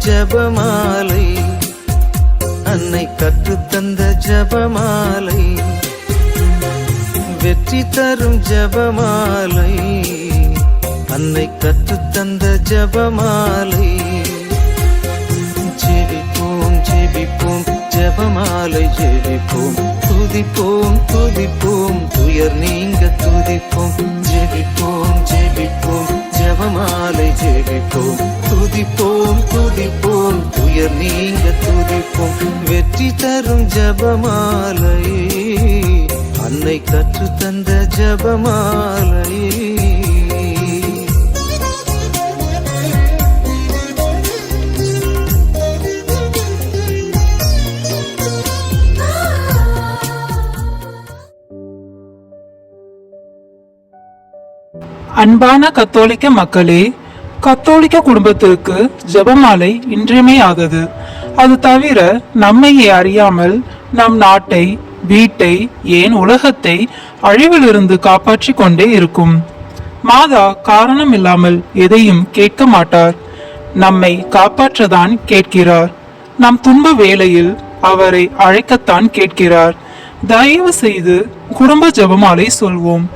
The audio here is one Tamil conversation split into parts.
ஜபமாலை, அன்னை கற்றுத்தந்த ஜபமாலை, வெற்றி தரும் ஜபமாலை, அன்னை கற்றுத்தந்த ஜபமாலை. ஜெபிப்போம் ஜெபிப்போம் ஜபமாலை ஜெபிப்போம், துதிப்போம் துதிப்போம் துயர் நீங்க துதிப்போம். ஜெபிப்போம் ஜெபிப்போம் ஜபமாலை ஜெபிப்போம், துதிப்போம் துதிப்போம் துயர் நீங்க துதிப்போம். வெற்றி தரும் ஜபமாலை, அன்னை கற்றுத்தந்த ஜபமாலை. அன்பான கத்தோலிக்க மக்களே, கத்தோலிக்க குடும்பத்திற்கு ஜெபமாலை இன்றியமையாதது. அது தவிர நம்மையே அறியாமல் நம் நாட்டை, வீட்டை, ஏன் உலகத்தை அழிவிலிருந்து காப்பாற்றிக் கொண்டே இருக்கும். மாதா காரணம் இல்லாமல் எதையும் கேட்க மாட்டார். நம்மை காப்பாற்றதான் கேட்கிறார். நம் துன்ப வேளையில் அவரை அழைக்கத்தான் கேட்கிறார். தயவு செய்து குடும்ப ஜெபமாலை சொல்வோம்.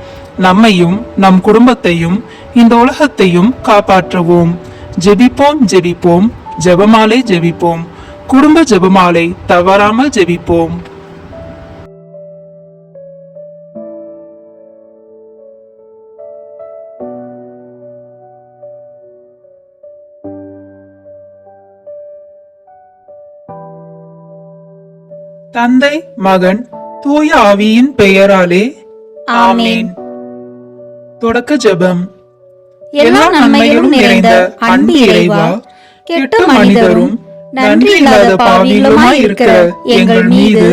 நம்மையும் நம் குடும்பத்தையும் இந்த உலகத்தையும் காப்பாற்றுவோம். ஜெபிப்போம் ஜெபிப்போம் ஜெபமாலை ஜெபிப்போம். குடும்ப ஜெபமாலை தவறாமல் ஜெபிப்போம். தந்தை, மகன், தூய ஆவியின் பெயராலே ஆமென். தொடக்க ஜெபம். எல்லா நன்மைகளும் நிறைந்த அன்பு இறைவா, கெட்ட மனிதரும் நன்றி இல்லாத பாவிகளுமாய் இருக்கிற எங்கள் மீது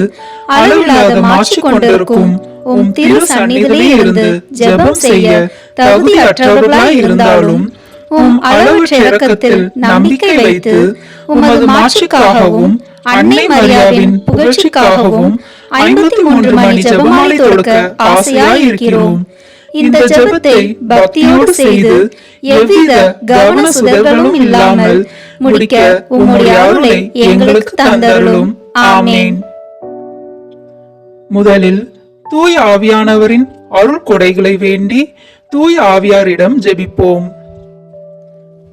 அளவில்லாத மாட்சி கொண்டிருக்கும் உம் திரு சந்நிதியிலே இருந்து ஜெபம் செய்ய தகுதியற்றவர்களாய் இருந்தாலும் உம் அளவற்ற இரக்கத்தில் நம்பிக்கை வைத்து உமது மாட்சிக்காகவும் அன்னை மரியாவின் புகழ்ச்சிக்காகவும் 53 மணி ஜெபமாலை தொடுக்க ஆசையாய் இருக்கிறோம். இந்த ஜெபத்தை பக்தியோடு செய்து எவ்வித கவன சுதர்களும் இல்லாமல் முடிக்க உம்முடைய அருளை எங்களுக்கு தந்தருளும். ஆமென். முதலில் தூய ஆவியானவரின் அருள் கொடைகளை வேண்டி தூய ஆவியாரிடம் ஜெபிப்போம்.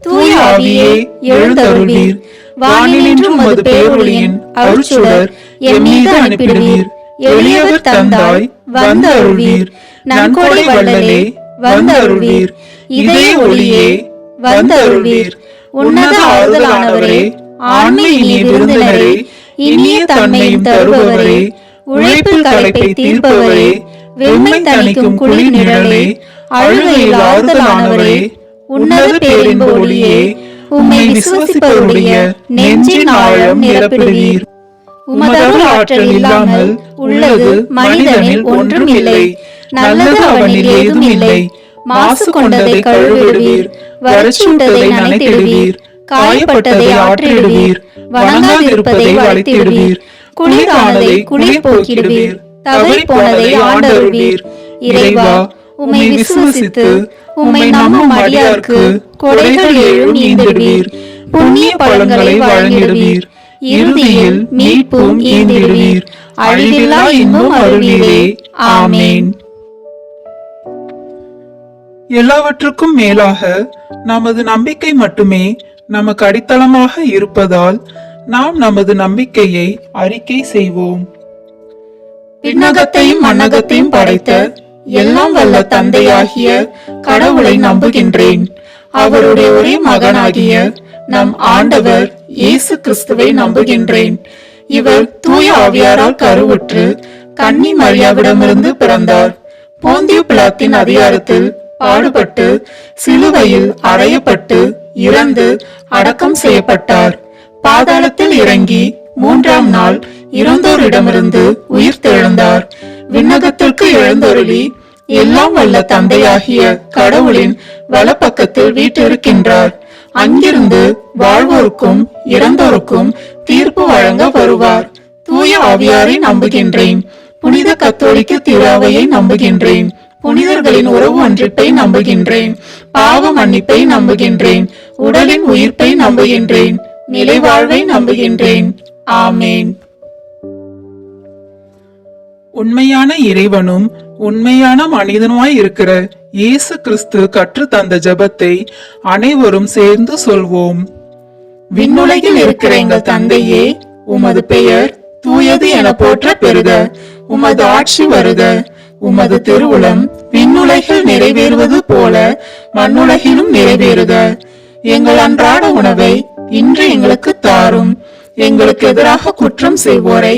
தூய ஆவியே எழுந்தருள்வீர், வானினின்று உமது பேரொளியின் அருட்சுடர் எம் மீது அனுப்பிடுவீர். எளியவர் தந்தாய் வந்து அருள்வீர், நன்கொடை வள்ளலே வந்து அருள்வீர், இதய ஒளியே வந்து அருள்வீர். உன்னத ஆறுதலானவரே, ஆன்மீக இனிய விருந்தினரே, இனிய தன்மையும் தருபவரே, உழைப்பில் களைப்பை தீர்ப்பவரே, வெண்மை தணிக்கும் குளிர் நிழலே, அழுகையில் ஆறுதலானவரே, உன்னத பேரின்ப ஒளியே, உம்மை விசுவசிப்பவருடைய நெஞ்சின் ஆழம் நிரப்பிடுவீர். உமதருள் ஆற்றல் இல்லாமல் உள்ளது மனிதனில் ஒன்றும் இல்லை. நல்லது அவனில் ஏதும் இல்லை. மாசு கொண்டதை கழுவிடுவீர், வறட்சியுண்டதை நனைத்திடுவீர், காயப்பட்டதை ஆற்றிடுவீர், வணங்காதிருப்பதை வளைத்திடுவீர், குளிரானதை குளிர் போக்கிடுவீர், தவறி போனதை ஆண்டருள்வீர். இறைவா, உம்மை விசுவசித்து உம்மை நம்பும் அடியார்க்கு கொடைகள் ஏழும் ஈந்திடுவீர், புண்ணிய பலன்களை வழங்கிடுவீர், இறுதியில் மீட்பும் ஈந்திடுவீர், அழிவில்லா இன்பம் அருள்வீரே. ஆமென். எல்லாவற்றுக்கும் மேலாக நமது நம்பிக்கை மட்டுமே நமக்கு அடித்தளமாக இருப்பதால் நாம் நமது நம்பிக்கையை அறிக்கை செய்வோம். விண்ணகத்தையும் மண்ணகத்தையும் படைத்த எல்லாம் வல்ல தந்தையாகிய கடவுளை நம்புகின்றேன். அவருடைய ஒரே மகனாகிய நம் ஆண்டவர் இயேசு கிறிஸ்துவை நம்புகின்றேன். இவர் தூய ஆவியாரால் கருவுற்று கன்னி மரியாவிடமிருந்து பிறந்தார். போந்தியு பிலாத்தின் அதிகாரத்தில் பாடுபட்டு சிலுவையில் அறையப்பட்டு இறந்து அடக்கம் செய்யப்பட்டார். பாதாளத்தில் இறங்கி 3ஆம் நாள் இறந்தோரிடமிருந்து உயிர் தெழுந்தார். விண்ணகத்திற்கு எழுந்தருளி எல்லாம் வல்ல தந்தையாகிய கடவுளின் வலப்பக்கத்தில் வீற்றிருக்கின்றார். அங்கிருந்து வாழ்வோருக்கும் இறந்தோருக்கும் தீர்ப்பு வழங்க வருவார். தூய ஆவியாரை நம்புகின்றேன். புனித கத்தோலிக்க திராவையை நம்புகின்றேன். புனிதர்களின் உறவு ஒன்றிப்பை நம்புகின்றேன். பாவ மன்னிப்பை நம்புகின்றேன். உடலின் உயிர்ப்பை நம்புகின்றேன். நிலைவாழ்வை நம்புகின்றேன். ஆமேன். உண்மையான இறைவனும் உண்மையான மனிதனுமாய் இருக்கிற இயேசு கிறிஸ்து கற்று தந்த ஜெபத்தை அனைவரும் சேர்ந்து சொல்வோம். விண்ணுலகில் இருக்கிற எங்கள் தந்தையே, உமது பெயர் தூயது என போற்ற பெறுக. உமது ஆட்சி வருக. உமது திருவுளம் விண்ணுலகில் நிறைவேறுவது போல மண்ணுலகிலும் நிறைவேறுக. எங்கள் அன்றாட உணவை இன்று எங்களுக்கு தாரும். எங்களுக்கு எதிராக குற்றம் செய்வோரை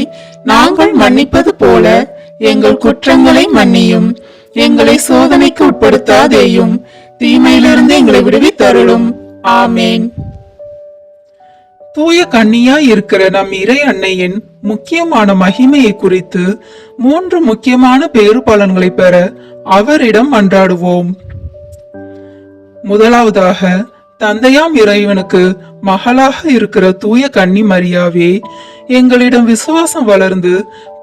நாங்கள் மன்னிப்பது போல எங்கள் குற்றங்களை மன்னியும். எங்களை சோதனைக்கு உட்படுத்தாதேயும், தீமையிலிருந்து எங்களை விடுவித்தருளும். ஆமேன். தூய கன்னியாய் இருக்கிற நம் இறை அன்னையின் முக்கியமான மகிமையை குறித்து 3 முக்கியமான பேறு பலன்களை பெற அவரிடம் மன்றாடுவோம். முதலாவதாக, தந்தையாம் இறைவனுக்கு மகளாக இருக்கிற தூய கன்னி மரியாவே, எங்களிடம் விசுவாசம் வளர்ந்து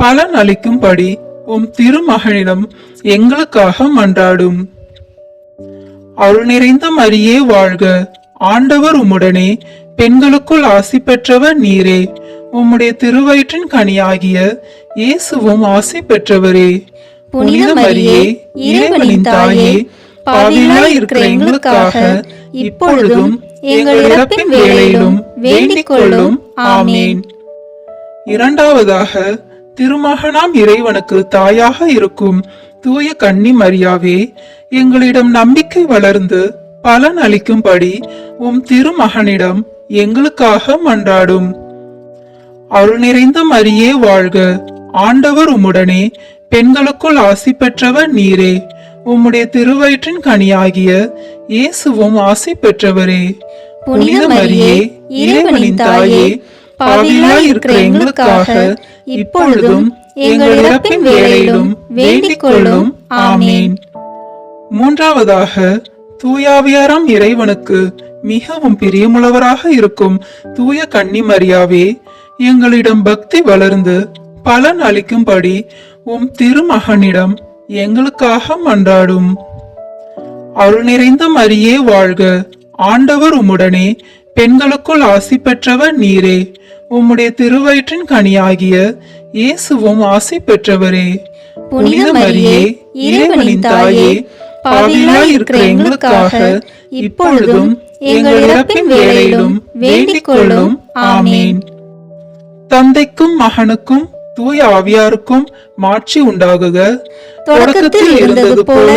பலன் அளிக்கும்படி உம் திருமகனிடம் எங்களுக்காக மன்றாடும். அருள் நிறைந்த மரியே வாழ்க. ஆண்டவர் உம்முடனே, பெண்களுக்குள் ஆசி பெற்றவர் நீரே. உம்முடைய திருவயிற்றின் கனியாகிய இயேசுவும் ஆசி பெற்றவரே. புனித மரியே, இறைவனின் தாயே, பாவிகளாய் இருக்கிற எங்களுக்காக இப்பொழுதும் எங்கள் இறப்பின் வேளையிலும் வேண்டிக் கொள்ளும். ஆமேன். இரண்டாவதாக, திருமகனாம் இறைவனுக்கு தாயாக இருக்கும் தூய கன்னி மரியாவே, எங்களிடம் நம்பிக்கை வளர்ந்து பலன் அளிக்கும்படி உம் திருமகனிடம் எங்களுக்காக மன்றாடும். அருள் நிறைந்த மரியே வாழ்க. ஆண்டவர் உம்முடனே, பெண்களுக்குள் ஆசி பெற்றவர் நீரே. உம்முடைய திருவயிற்றின் கனியாகிய இயேசுவும் ஆசி பெற்றவரே. புனித மரியே, இறைவனின் தாயே, பாவிகளாய் இருக்கிற எங்களுக்காக இப்பொழுதும் எங்கள் இறப்பின் வேளையிலும் வேண்டிக் கொள்ளும். ஆமேன். மூன்றாவதாக, தூயாவியாராம் இறைவனுக்கு மிகவும் பிரியமுள்ளவராக இருக்கும் தூய கன்னி மரியாவே, எங்களிடம் பக்தி வளர்ந்து பலன் அளிக்கும்படி உம் திருமகனிடம் எங்களுக்காக மன்றாடும். அருள் நிறைந்த மரியே வாழ்க. ஆண்டவர் உம்முடனே, பெண்களுக்குள் ஆசி பெற்றவர் நீரே. உம்முடைய திருவயிற்றின் கனியாகிய இயேசுவும் ஆசி பெற்றவரே. புனித மரியே, இறைவனின் தாயே, பாவிகளாய் இருக்கிற எங்களுக்காக இப்பொழுதும் எங்கள் இறப்பின் வேளையிலும் வேண்டிக் கொள்ளும். ஆமேன். தந்தைக்கும் மகனுக்கும் தூய ஆவியாருக்கும் மாட்சி உண்டாகுக. தொடக்கத்தில் இருந்தது போல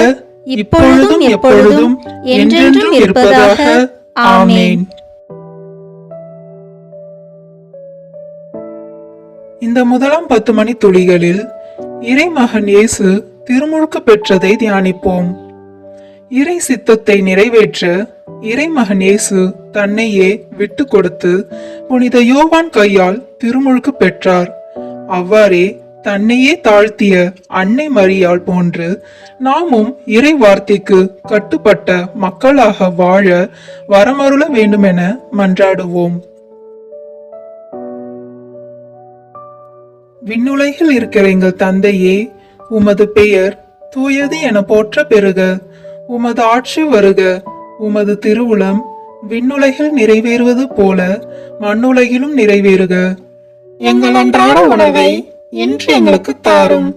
இப்பொழுதும் எப்பொழுதும் என்றென்றும் இருப்பதாக. ஆமேன். இந்த முதலாம் 10 மணி துளிகளில் இறைமகன் இயேசு திருமுழுக்கு பெற்றதை தியானிப்போம். இறை சித்தத்தை நிறைவேற்ற இறைமகன் இயேசு தன்னையே விட்டு கொடுத்து புனித யோவான் கையால் திருமுழுக்கு பெற்றார். அவ்வாறே தன்னையே தாழ்த்திய அன்னை மரியாள் போன்று நாமும் இறை வார்த்தைக்கு கட்டுப்பட்ட மக்களாக வாழ வரமருள வேண்டுமென மன்றாடுவோம். விண்ணுலகில் இருக்கிற எங்கள் தந்தையே, உமது பெயர் தூயது என போற்ற பெறுக. உமது ஆட்சி வருக. உமது திருவுளம் விண்ணுலகில் நிறைவேறுவது போல மண்ணுலகிலும் நிறைவேறுக. எங்கள் அன்றாட உணவை இன்று எங்களுக்கு தாரும்.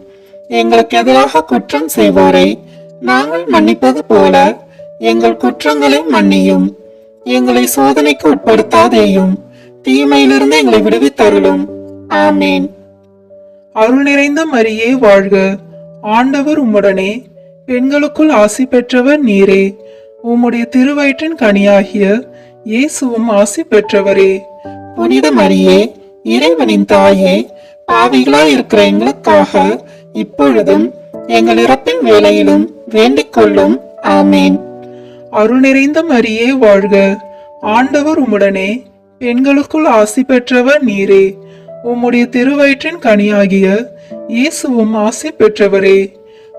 எங்களுக்கு எதிராக குற்றம் செய்வோரை நாங்கள் மன்னிப்பது போல எங்கள் குற்றங்களை மன்னியும். எங்களை சோதனைக்கு உட்படுத்தாதேயும், தீமையிலிருந்து எங்களை விடுவித்தருளும். ஆமேன். அருள் நிறைந்த மரியே வாழ்க. ஆண்டவர் உம்முடனே, பெண்களுக்குள் ஆசி பெற்றவர் நீரே. உம்முடைய திருவயிற்றின் கனியாகிய இயேசுவும் ஆசி பெற்றவரே. புனித மரியே, இறைவனின் தாயே, பாவிகளாய் இருக்கிற எங்களுக்காக இப்பொழுதும் எங்கள் இறப்பின் வேளையிலும் வேண்டிக் கொள்ளும். ஆமேன். அருள் நிறைந்த மரியே வாழ்க. ஆண்டவர் உம்முடனே, பெண்களுக்குள் ஆசி பெற்றவர் நீரே. உம்முடைய திருவயிற்றின் கனியாகிய இயேசுவும் ஆசி பெற்றவரே.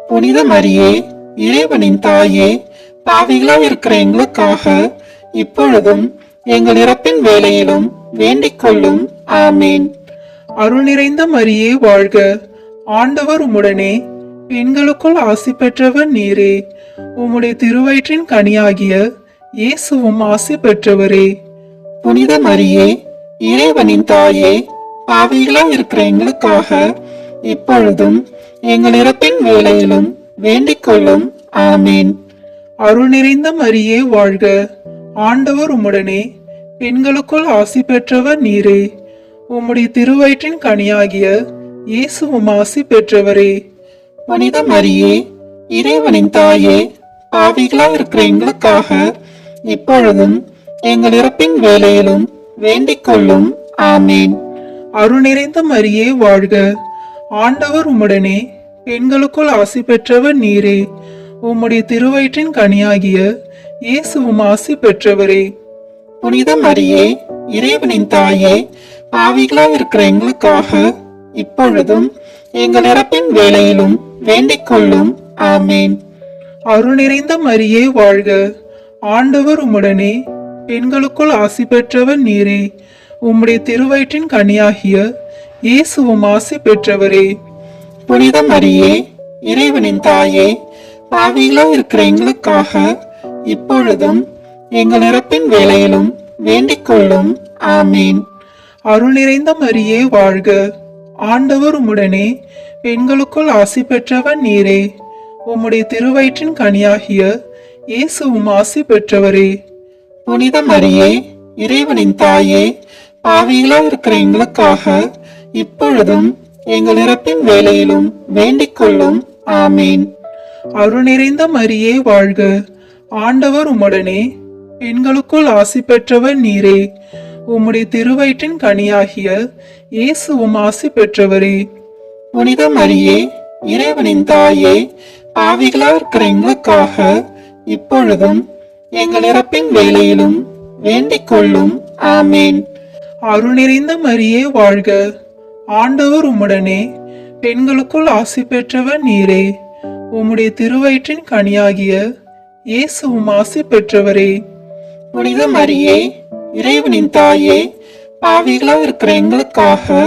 புனித மரியே, இறைவனின் தாயே, பாவிகளாய் இருக்கிற எங்களுக்காக இப்பொழுதும் எங்கள் இறப்பின் வேளையிலும் வேண்டிக் கொள்ளும். ஆமேன். அருள் நிறைந்த மரியே வாழ்க. ஆண்டவர் உம்முடனே, பெண்களுக்குள் ஆசி பெற்றவர் நீரே. உம்முடைய திருவயிற்றின் கனியாகிய இயேசுவும் ஆசி பெற்றவரே. புனித மரியே, இறைவனின் தாயே, பாவிகளா இருக்கிற எங்களுக்காக இப்பொழுதும் எங்கள் இறப்பின் வேளையிலும் வேண்டிக் கொள்ளும். ஆமீன். அருள் நிறைந்த மரியே வாழ்க, ஆண்டவர் உம்முடனே, பெண்களுக்குள் ஆசி பெற்றவர் நீரே. உம்முடைய திருவயிற்றின் கனியாகிய இயேசுவும் ஆசி பெற்றவரே. புனித மரியே, இறைவனின் தாயே, பாவிகளா இருக்கிற எங்களுக்காக இப்பொழுதும் எங்கள் இறப்பின் வேளையிலும் வேண்டிக் கொள்ளும். ஆமீன். அருள் நிறைந்த மரியே வாழ்க, ஆண்டவர் உம்முடனே, பெண்களுக்குள் ஆசி பெற்றவர் நீரே. உம்முடைய திருவயிற்றின் கனியாகிய இயேசுவும் ஆசி பெற்றவரே. புனித மரியே, இறைவனின் தாயே, பாவிகளா இருக்கிற எங்களுக்காக இப்பொழுதும் எங்கள் இறப்பின் வேளையிலும் வேண்டிக் கொள்ளும். ஆமீன். அருள் நிறைந்த மரியே வாழ்க, ஆண்டவர் உம்முடனே, பெண்களுக்குள் ஆசி பெற்றவர் நீரே. உம்முடைய திருவயிற்றின் கனியாகிய இயேசுவும் ஆசி பெற்றவரே. புனித மரியே, இறைவனின் தாயே, பாவிகளா இருக்கிற எங்களுக்காக இப்பொழுதும் எங்கள் இறப்பின் வேளையிலும் வேண்டிக் கொள்ளும். ஆமீன். அருள் நிறைந்த மரியே வாழ்க, ஆண்டவர் உம்முடனே, பெண்களுக்குள் ஆசி பெற்றவர் நீரே. உம்முடைய திருவயிற்றின் கனியாகிய இயேசுவும் ஆசி பெற்றவரே. புனித மரியே, இறைவனின் தாயே, பாவிகளா இருக்கிற எங்களுக்காக இப்பொழுதும் எங்கள் இறப்பின் வேளையிலும் வேண்டிக் கொள்ளும். ஆமீன். அருள் நிறைந்த மரியே வாழ்க, ஆண்டவர் உம்முடனே, பெண்களுக்குள் ஆசி பெற்றவர் நீரே. உம்முடைய திருவயிற்றின் கனியாகிய இயேசுவும் ஆசி பெற்றவரே. புனித மரியே, இறைவனின் தாயே, பாவிகளா இருக்கிற எங்களுக்காக இப்பொழுதும் எங்கள் இறப்பின் வேளையிலும் வேண்டிக் கொள்ளும். ஆமீன். அருள் நிறைந்த மரியே வாழ்க, ஆண்டவர் உம்முடனே, பெண்களுக்குள் ஆசி பெற்றவர் நீரே. உம்முடைய திருவயிற்றின் கனியாகிய இயேசுவும் ஆசி பெற்றவரே. புனித மரியே, இறைவனின் தாயே, பாவிகளா இருக்கிற எங்களுக்காக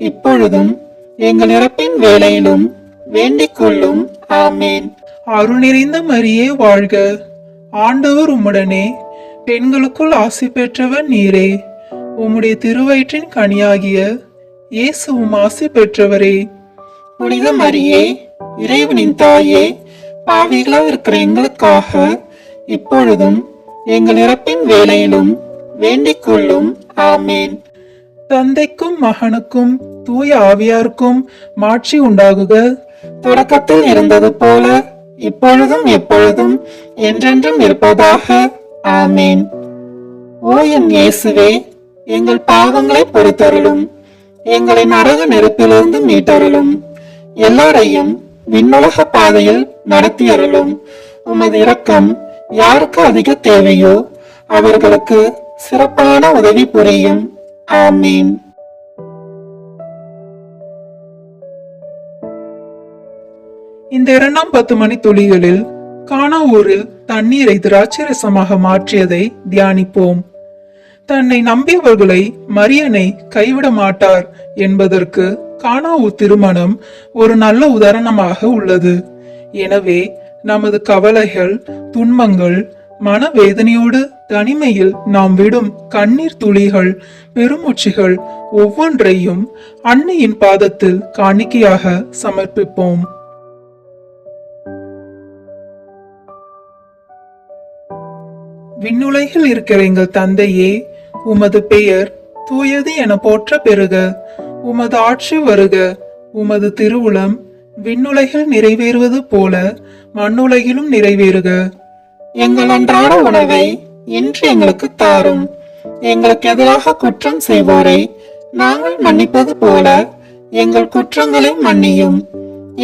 இப்பொழுதும் எங்கள் இறப்பின் வேளையிலும் வேண்டிக் கொள்ளும். ஆமீன். அருள் நிறைந்த மரியே வாழ்க, ஆண்டவர் உம்முடனே, பெண்களுக்குள் ஆசி பெற்றவர் நீரே. உம்முடைய திருவயிற்றின் கனியாகிய இயேசுவும் ஆசி பெற்றவரே. புனித மரியே, இறைவனின் தாயே, பாவிகளா இருக்கிற எங்களுக்காக இப்பொழுதும் எங்கள் இறப்பின் வேளையிலும் வேண்டிக் கொள்ளும். ஆமீன். தந்தைக்கும் மகனுக்கும் தூய ஆவியாருக்கும் மாட்சி உண்டாகுக. தொடக்கத்தில் இருந்தது போல இப்பொழுதும் எப்பொழுதும் என்றென்றும் இருப்பதாக. ஆமீன். ஓ என் இயேசுவே, எங்கள் பாவங்களை பொறுத்தருளும், எங்களை நரக நெருப்பிலிருந்து மீட்டருளும், எல்லாரையும் விண்ணுலக பாதையில் நடத்தியருளும். உமது இரக்கம் யாருக்கு அதிக தேவையோ அவர்களுக்கு சிறப்பான உதவி புரியும். ஆமீன். இந்த 2ஆம் 10 மணி துளிகளில் கானா ஊரில் தண்ணீரை திராட்சரசமாக மாற்றியதை தியானிப்போம். தன்னை நம்பியவர்களை மரியனை கைவிட மாட்டார் என்பதற்கு கானாவூர் திருமணம் ஒரு நல்ல உதாரணமாக உள்ளது. எனவே நமது கவலைகள், துன்பங்கள், மனவேதனையோடு தனிமையில் நாம் விடும் கண்ணீர் துளிகள், பெருமூச்சுகள் ஒவ்வொன்றையும் அன்னையின் பாதத்தில் காணிக்கையாக சமர்ப்பிப்போம். விண்ணுலகில் இருக்கிற எங்கள் தந்தையே, உமது பெயர் தூயது என போற்ற பெறுக. உமது ஆட்சி வருக. உமது திருவுளம் விண்ணுலகில் நிறைவேறுவது போல மண்ணுலகிலும் நிறைவேறுக. எங்கள் அன்றாட உணவை இன்று எங்களுக்கு தாரும். எங்களுக்கு எதிராக குற்றம் செய்வோரை நாங்கள் மன்னிப்பது போல எங்கள் குற்றங்களை மன்னியும்.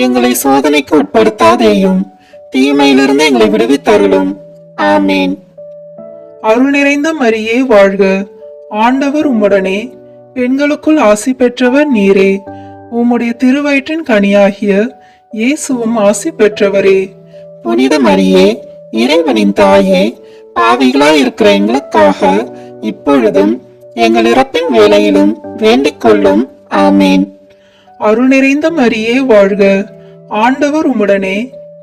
எங்களை சோதனைக்கு உட்படுத்தாதேயும், தீமையிலிருந்து எங்களை விடுவித்தருளும். ஆமீன். அருள் நிறைந்த மரியே வாழ்க, ஆண்டவர் உம்முடனே, பெண்களுக்குள் ஆசி பெற்றவர் நீரே. உம்முடைய திருவயிற்றின் கனியாகிய இயேசுவும் ஆசி பெற்றவரே. புனித மரியே, இறைவனின் தாயே, பாவிகளா இருக்கிற எங்களுக்காக இப்பொழுதும் எங்கள் இறப்பின் வேளையிலும் வேண்டிக் கொள்ளும். ஆமீன். அருள் நிறைந்த மரியே வாழ்க, ஆண்டவர் உம்முடனே,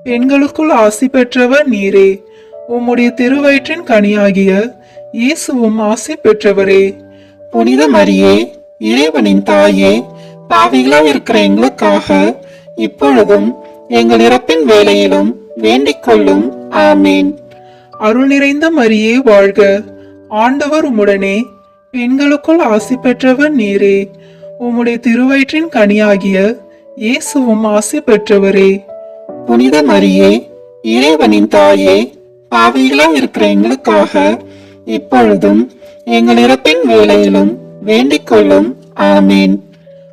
பெண்களுக்குள் ஆசி பெற்றவர் நீரே. உம்முடைய திருவயிற்றின் கனியாகிய இயேசுவும் ஆசி பெற்றவரே. புனித மரியே, இறைவனின் தாயே, பாவிகளா இருக்கிற எங்களுக்காக இப்பொழுதும் எங்கள் இறப்பின் வேளையிலும் வேண்டிக் கொள்ளும். ஆமீன். அருள் நிறைந்த மரியே வாழ்க, ஆண்டவர் உம்முடனே, பெண்களுக்குள் ஆசி பெற்றவர் நீரே. உம்முடைய திருவயிற்றின் கனியாகிய இயேசுவும் ஆசி பெற்றவரே. புனித மரியே, இறைவனின் தாயே, பாவிகளா இருக்கிற எங்களுக்காக இப்பொழுதும் எங்கள் இறப்பின் வேளையிலும் வேண்டிக் கொள்ளும். ஆமீன்.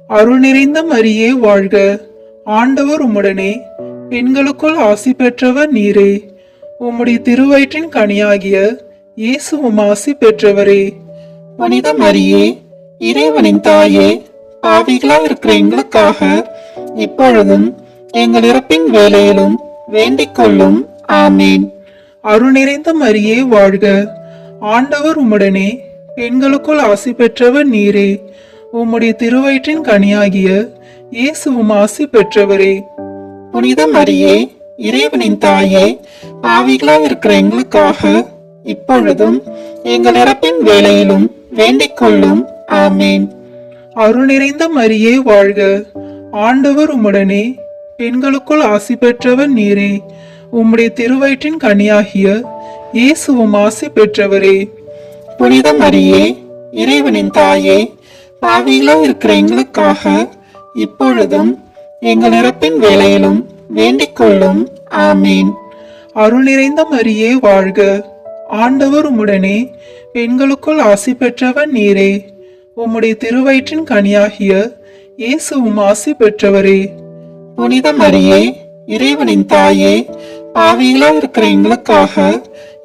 அருள் நிறைந்த மரியே வாழ்க, ஆண்டவர் உம்முடனே, பெண்களுக்குள் ஆசி பெற்றவர் நீரே. உம்முடைய திருவயிற்றின் கனியாகிய இயேசுவும் ஆசி பெற்றவரே. புனித மரியே, இறைவனின் தாயே, பாவிகளா இருக்கிற எங்களுக்காக இப்பொழுதும் எங்கள் இறப்பின் வேளையிலும் வேண்டிக் கொள்ளும். ஆமீன். அருள் நிறைந்த மரியே வாழ்க, ஆண்டவர் உம்முடனே, பெண்களுக்குள் ஆசி பெற்றவர் நீரே. உம்முடைய திருவயிற்றின் கனியாகிய இயேசுவும் ஆசி பெற்றவரே. புனித மரியே, இறைவனின் தாயே, பாவிகளா இருக்கிற எங்களுக்காக இப்பொழுதும் எங்கள் இறப்பின் வேளையிலும் வேண்டிக் கொள்ளும். ஆமீன். அருள் நிறைந்த மரியே வாழ்க, ஆண்டவர் உம்முடனே, பெண்களுக்குள் ஆசி பெற்றவர் நீரே. உம்முடைய திருவயிற்றின் கனியாகிய இயேசுவும் ஆசி பெற்றவரே. புனித மரியே, இறைவனின் தாயே, பாவிகளா இருக்கிற எங்களுக்காக இப்பொழுதும் எங்கள் இறப்பின் வேளையிலும் வேண்டிக் கொள்ளும். ஆமீன். அருள் நிறைந்த மரியே வாழ்க, ஆண்டவர் உம்முடனே, பெண்களுக்குள் ஆசி பெற்றவர் நீரே. உம்முடைய திருவயிற்றின் கனியாகிய இயேசுவும் ஆசி பெற்றவரே. புனித மரியே, இறைவனின் தாயே, பாவிகளா இருக்கிற எங்களுக்காக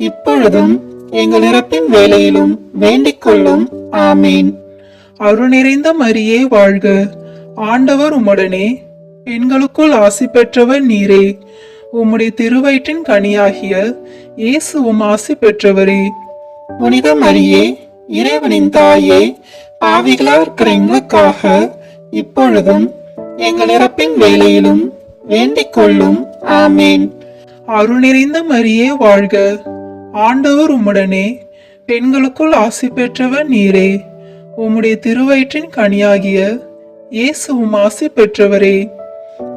இப்பொழுதும் எங்கள் இறப்பின் வேளையிலும் வேண்டிக் கொள்ளும். ஆமீன். அருள் நிறைந்த மரியே வாழ்க, ஆண்டவர் உம்முடனே, பெண்களுக்குள் ஆசி பெற்றவர் நீரே. உம்முடைய திருவயிற்றின் கனியாகிய இயேசுவும் ஆசி பெற்றவரே. புனித மரியே, இறைவனின் தாயே, பாவிகளா இருக்கிற எங்களுக்காக இப்பொழுதும் எங்கள் இறப்பின் வேளையிலும் வேண்டிக் கொள்ளும். ஆமீன். அருள் நிறைந்த மரியே வாழ்க, ஆண்டவர் உம்முடனே, பெண்களுக்குள் ஆசி பெற்றவர் நீரே. உம்முடைய திருவயிற்றின் கனியாகிய இயேசுவும் ஆசி பெற்றவரே.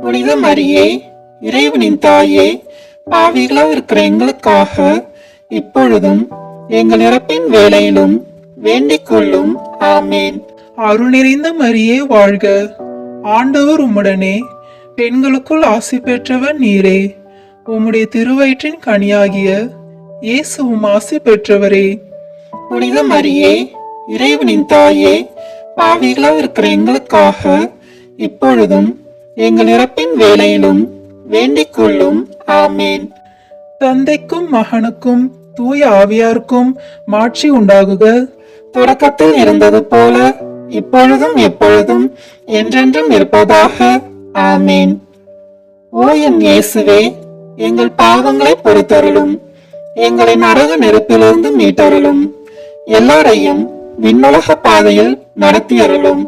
புனித மரியே, இறைவனின் தாயே, பாவிகளா இருக்கிற எங்களுக்காக இப்பொழுதும் எங்கள் இறப்பின் வேளையிலும் வேண்டிக் கொள்ளும். ஆமீன். அருள் நிறைந்த மரியே வாழ்க, ஆண்டவர் உம்முடனே, பெண்களுக்குள் ஆசி பெற்றவர் நீரே. உம்முடைய திருவயிற்றின் கனியாகிய இயேசுவும் ஆசி பெற்றவரே. புனித மரியே, இறைவனின் தாயே, பாவிகளா இருக்கிற எங்களுக்காக இப்பொழுதும் எங்கள் இறப்பின் வேளையிலும் வேண்டிக் கொள்ளும். ஆமீன். தந்தைக்கும் மகனுக்கும் தூய ஆவியாருக்கும் மாட்சி உண்டாகுக. தொடக்கத்தில் இருந்தது போல இப்பொழுதும் எப்பொழுதும் என்றென்றும் இருப்பதாக. ஆமீன். ஓ என் இயேசுவே, எங்கள் பாவங்களை பொறுத்தருளும், எங்களை நரக நெருப்பிலிருந்து மீட்டருளும், எல்லாரையும் விண்ணுலக பாதையில் நடத்தியருளும்.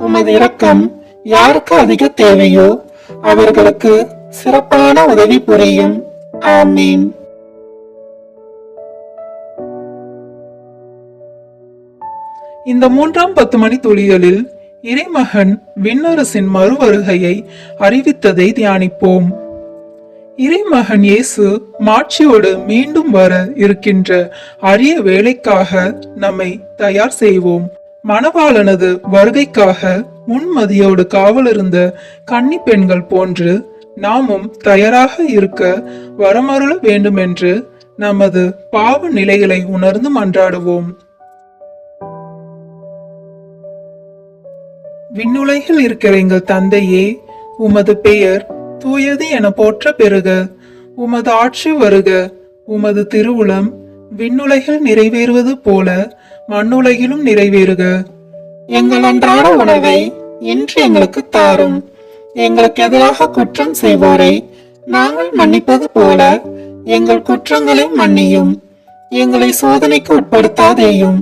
உமது இரக்கம் யாருக்கு அதிக தேவையோ அவர்களுக்கு சிறப்பான உதவி புரியும். ஆமீன். இந்த 3ஆம் 10 மணி துளிகளில் இறைமகன் விண்ணரசின் மறுவருகையை அறிவித்ததை தியானிப்போம். இறைமகன் இயேசு மாட்சியோடு மீண்டும் வர இருக்கின்ற அரிய வேலைக்காக நம்மை தயார் செய்வோம். மணவாளனது வருகைக்காக முன்மதியோடு காவலிருந்த கன்னி பெண்கள் போன்று நாமும் தயாராக இருக்க வரமருள வேண்டுமென்று நமது பாவ நிலைகளை உணர்ந்து மன்றாடுவோம். விண்ணுலகில் இருக்கிற எங்கள் தந்தையே, உமது பெயர் தூயது என போற்ற பெறுக. உமது ஆட்சி வருக. உமது திருவுளம் விண்ணுலகில் நிறைவேறுவது போல மண்ணுலகிலும் நிறைவேறுக. எங்கள் அன்றாட உணவை இன்று எங்களுக்கு தாரும். எங்களுக்கு எதிராக குற்றம் செய்வோரை நாங்கள் மன்னிப்பது போல எங்கள் குற்றங்களை மன்னியும். எங்களை சோதனைக்கு உட்படுத்தாதேயும்,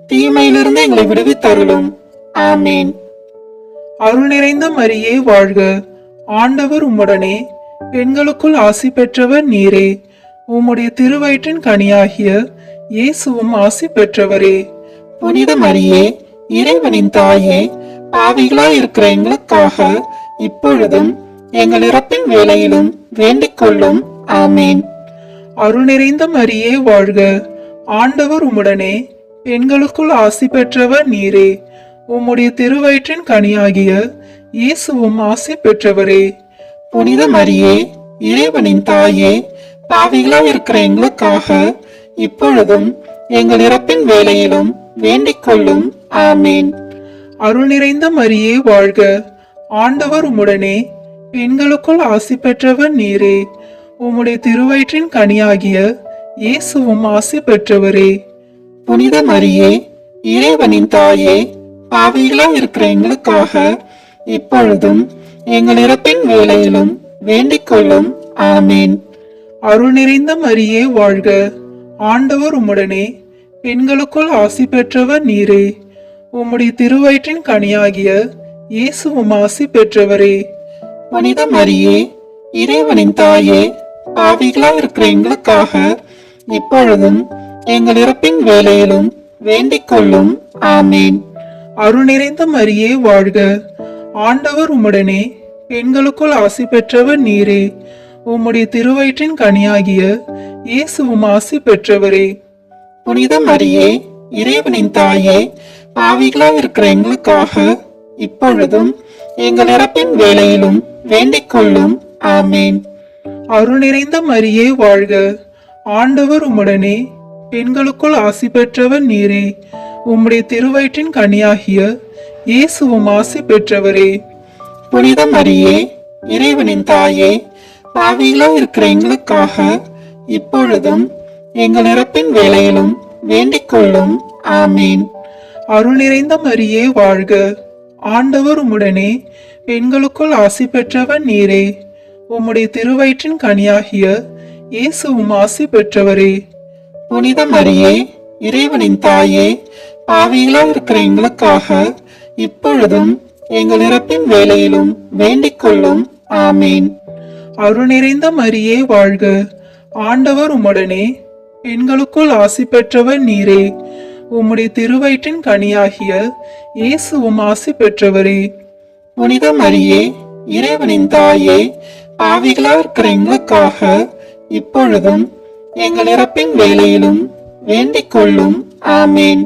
தீமையிலிருந்து எங்களை விடுவித்தருளும். ஆமீன். அருள் நிறைந்த மரியே வாழ்க, ஆண்டவர் உம்முடனே, பெண்களுக்குள் ஆசி பெற்றவர் நீரே. உம்முடைய திருவயிற்றின் கனியாகிய இயேசுவும் ஆசி பெற்றவரே. புனித மரியே, இறைவனின் தாயே, பாவிகளாய் இருக்கிற எங்களுக்காக இப்பொழுதும் எங்கள் இறப்பின் வேளையிலும் வேண்டிக் கொள்ளும். ஆமேன். அருள் நிறைந்த மரியே வாழ்க, ஆண்டவர் உம்முடனே, பெண்களுக்குள் ஆசி பெற்றவர் நீரே. உம்முடைய திருவயிற்றின் கனியாகிய இயேசுவும் ஆசி பெற்றவரே. புனித மரியே, இறைவனின் தாயே, பாவிகளாய் இருக்கிற எங்களுக்காக இப்பொழுதும் எங்கள் இறப்பின் வேளையிலும் வேண்டிக் கொள்ளும். ஆமேன். அருள் நிறைந்த மரியே வாழ்க, ஆண்டவர் உம்முடனே, பெண்களுக்குள் ஆசி பெற்றவர் நீரே. உம்முடைய திருவயிற்றின் கனியாகிய இயேசுவும் ஆசி பெற்றவரே. புனித மரியே, இறைவனின் தாயே, பாவிகளாய் இருக்கிற எங்களுக்காக இப்பொழுதும் எங்கள் இறப்பின் வேளையிலும் வேண்டிக் கொள்ளும். ஆமேன். அருள் நிறைந்த மரியே வாழ்க, ஆண்டவர் உம்முடனே, பெண்களுக்குள் ஆசி பெற்றவர் நீரே. உம்முடைய திருவயிற்றின் கனியாகிய இயேசுவும் ஆசி பெற்றவரே. புனித மரியே, இறைவனின் தாயே, பாவிகளாய் இருக்கிற எங்களுக்காக இப்பொழுதும் எங்கள் இறப்பின் வேளையிலும் வேண்டிக் கொள்ளும். ஆமேன். அருள் நிறைந்த மரியே வாழ்க, ஆண்டவர் உம்முடனே, பெண்களுக்குள் ஆசி பெற்றவர் நீரே. உம்முடைய திருவயிற்றின் கனியாகிய இயேசுவும் ஆசி பெற்றவரே. புனித மரியே, இறைவனின் தாயே, பாவிகளாய் இருக்கிற எங்களுக்காக இப்பொழுதும் எங்கள் இறப்பின் வேளையிலும் வேண்டிக் கொள்ளும். ஆமேன். அருள் நிறைந்த மரியே வாழ்க, ஆண்டவர் உம்முடனே, பெண்களுக்குள் ஆசி பெற்றவர் நீரே. உம்முடைய திருவயிற்றின் கனியாகிய இயேசுவும் ஆசி பெற்றவரே. புனித மரியே, இறைவனின் தாயே, பாவிகளாய் இருக்கிற எங்களுக்காக இப்பொழுதும் எங்கள் இறப்பின் வேளையிலும் வேண்டிக் கொள்ளும். ஆமேன். அருள் நிறைந்த மரியே வாழ்க, ஆண்டவர் உம்முடனே, பெண்களுக்குள் ஆசி பெற்றவர் நீரே. உம்முடைய திருவயிற்றின் கனியாகிய இயேசுவும் ஆசி பெற்றவரே. புனித மரியே, இறைவனின் தாயே, பாவிகளாய் இருக்கிற எங்களுக்காக இப்பொழுதும் எங்கள் இறப்பின் வேளையிலும் வேண்டிக் கொள்ளும். ஆமேன். அருள் நிறைந்த மரியே வாழ்க, ஆண்டவர் உம்முடனே, பெண்களுக்குள் ஆசி பெற்றவர் நீரே. உம்முடைய திருவயிற்றின் கனியாகிய இயேசுவும் ஆசி பெற்றவரே. புனித மரியே, இறைவனின் தாயே, பாவிகளாய் இருக்கிற எங்களுக்காக இப்பொழுதும் எங்கள் இறப்பின் வேளையிலும் வேண்டிக் கொள்ளும். ஆமேன்.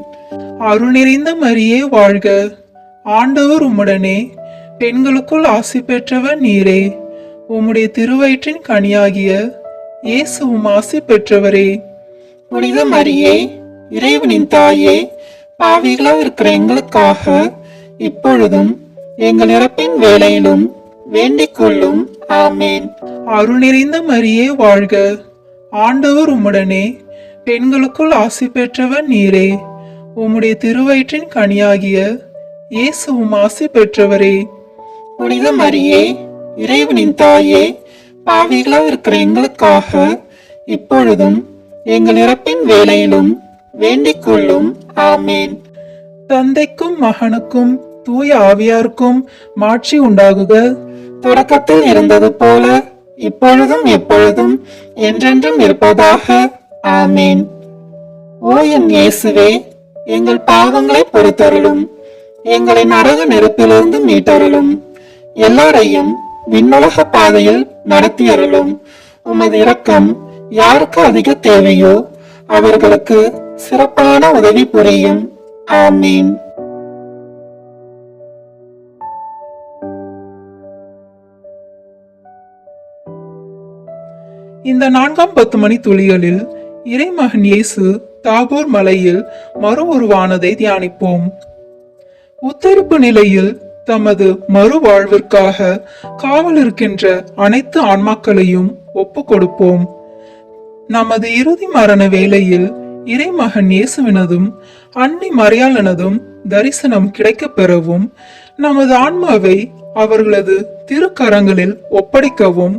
அருள் நிறைந்த மரியே வாழ்க, ஆண்டவர் உம்முடனே, பெண்களுக்குள் ஆசி பெற்றவர் நீரே. உம்முடைய திருவயிற்றின் கனியாகிய இயேசுவும் ஆசி பெற்றவரே. புனித மரியே, இறைவனின் தாயே, பாவிகளாய் இருக்கிற எங்களுக்காக இப்பொழுதும் எங்கள் இறப்பின் வேளையிலும் வேண்டிக் கொள்ளும். ஆமேன். அருள் நிறைந்த மரியே வாழ்க, ஆண்டவர் உம்முடனே, பெண்களுக்குள் ஆசி பெற்றவர் நீரே. உம்முடைய திருவயிற்றின் கனியாகிய இயேசுவும் ஆசி பெற்றவரே. புனித மரியே, இறைவனின் தாயே, பாவிகளாய் இருக்கிற எங்களுக்காக இப்பொழுதும் எங்கள் இறப்பின் வேளையிலும் வேண்டிக் கொள்ளும். ஆமேன். தந்தைக்கும் மகனுக்கும் தூய ஆவியாருக்கும் மாட்சி உண்டாகுக. தொடக்கத்தில் இருந்தது போல இப்பொழுதும் எப்பொழுதும் என்றென்றும் இருப்பதாக. ஆமேன். ஓ என் இயேசுவே, எங்கள் பாவங்களை பொறுத்தருளும், எங்களை நரக நெருப்பிலிருந்து மீட்டருளும், எல்லாரையும் விண்ணுலக பாதையில் நடத்தியருளும். உமது இரக்கம் யாருக்கு அதிக தேவையோ அவர்களுக்கு சிறப்பான உதவி புரியும். ஆமீன். இந்த 4ஆம் 10 மணி துளிகளில் இறைமகன் இயேசு தாபோர் மலையில் மறு உருவானதை தியானிப்போம். உத்தரிப்பு நிலையில் தமது மறுவாழ்விற்காக காவல் இருக்கின்ற அனைத்து ஆன்மாக்களையும் ஒப்பு கொடுப்போம். நமது இறுதி மரண வேளையில் இறைமகன் இயேசுவினதும் அன்னை மரியாளனதும் தரிசனம் கிடைக்கப் பெறவும், நமது ஆன்மாவை அவர்களது திருக்கரங்களில் ஒப்படைக்கவும்,